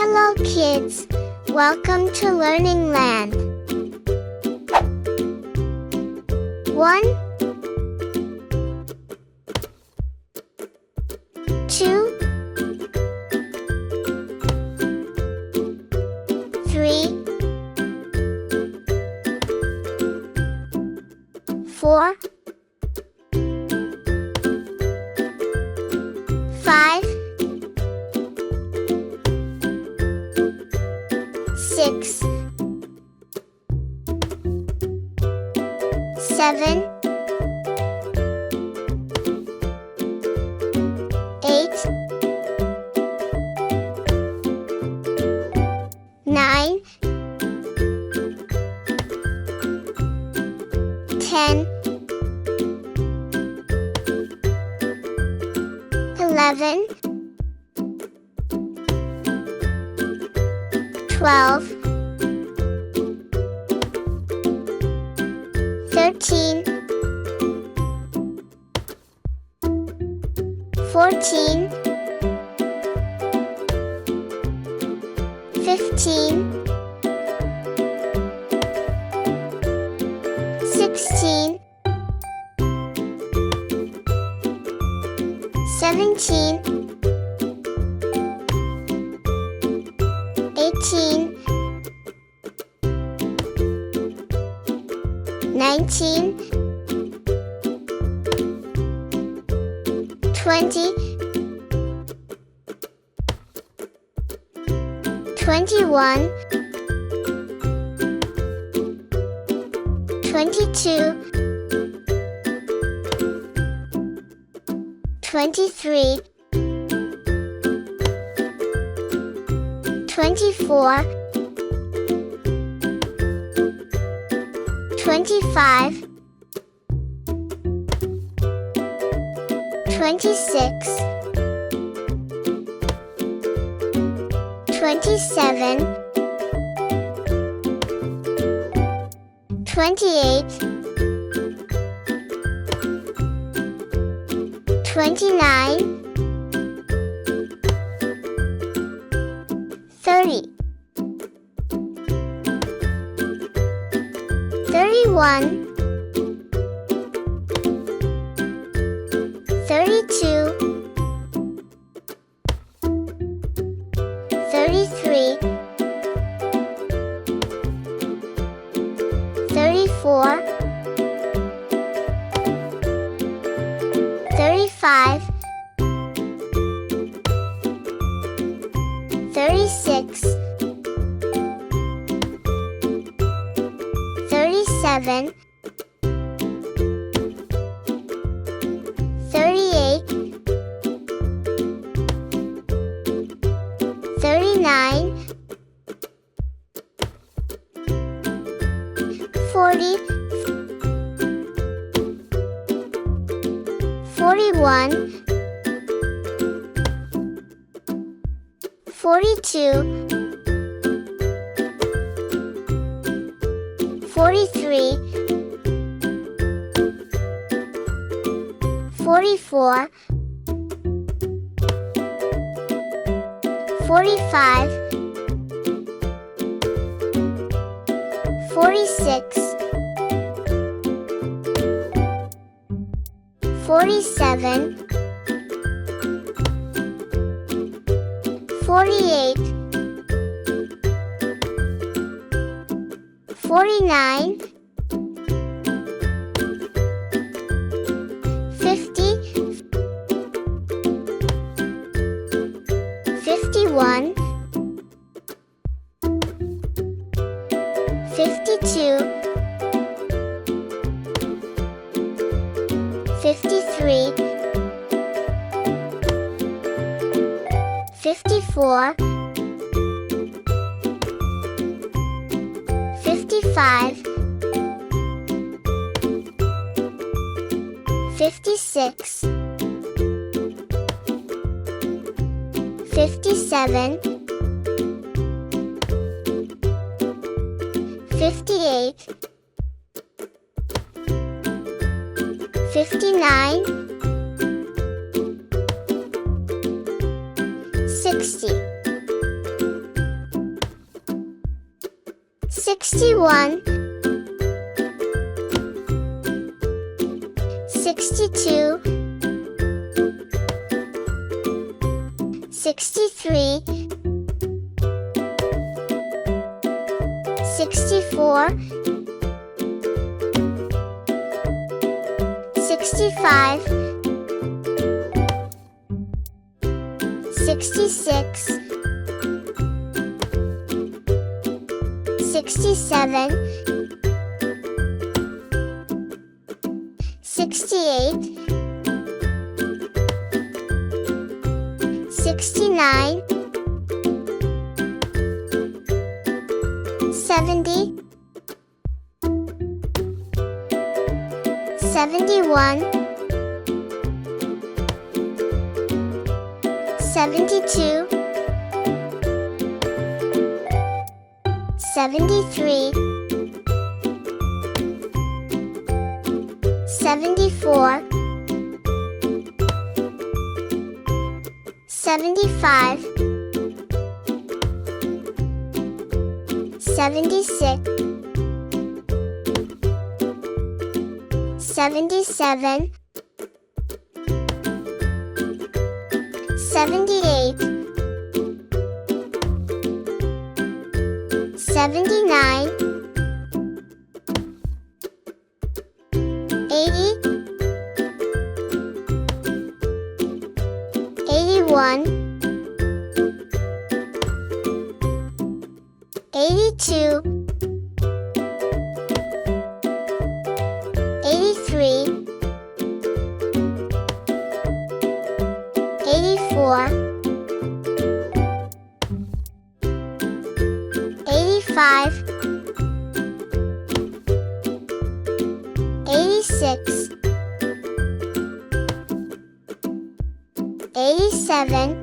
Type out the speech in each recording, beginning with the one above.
Hello kids, welcome to Learning Land. 1, 2, 3, 4, 5, 6, 7, 8, 9, 10, 11, 12, 13, 14, 15, 16, 17, 18, 19, 20, 21, 22, 23, 24, 25, 26, 27, 28, 29, 30, 31, 32, 33, 34, 35, 36, 37, 38, 39, 40, 41, 42, 43, 44, 45, 46, 47, 48, 49, 50, 51, 52, 53, 54, 55, 56, 57, 58, 59, 60, 61, 62, 63, 64, 65, 66, 67, 68, 69, 70, 71, 72, 73, 74, 75, 76, 77, 78, 79, 80, 81, 82, 83, 84, 85, 86, 87,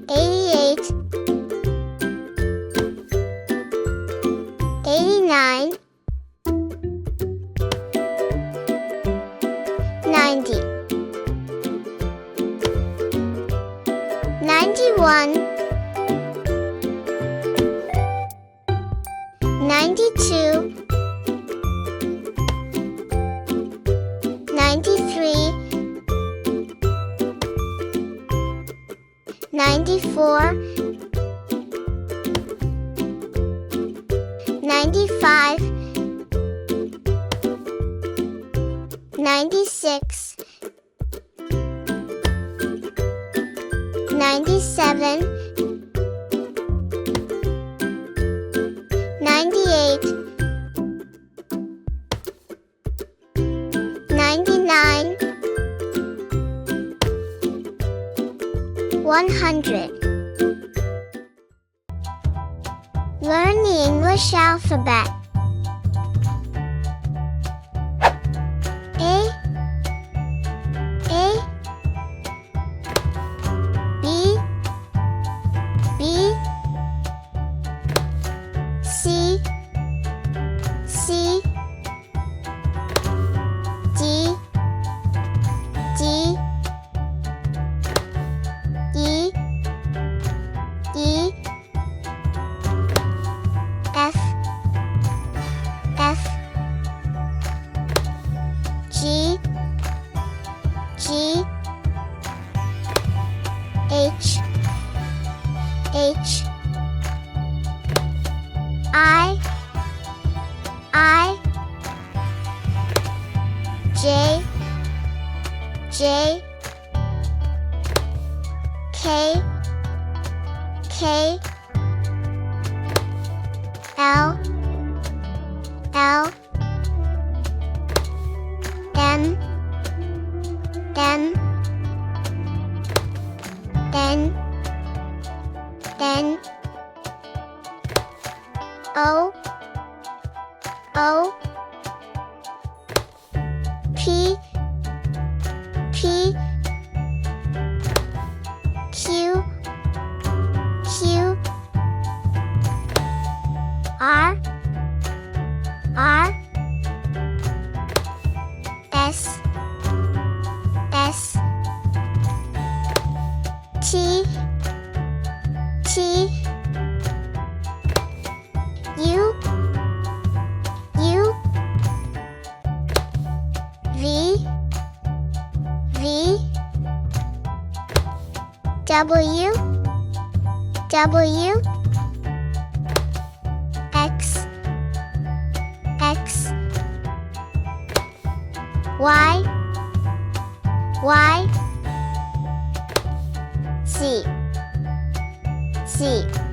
88, 89, 90, 91, 92, 93, 94, 95, 96, 97, 98, 99, 100. Learn the English alphabet. A, B, B, C, C, D, D, E, E, F, F, G, G, H, H, I, J, J, K, K, L, L, M, M, N, N, O, O, P, P, Q, Q, R, R, S, S, T, T, V W W X X Y Y Z Z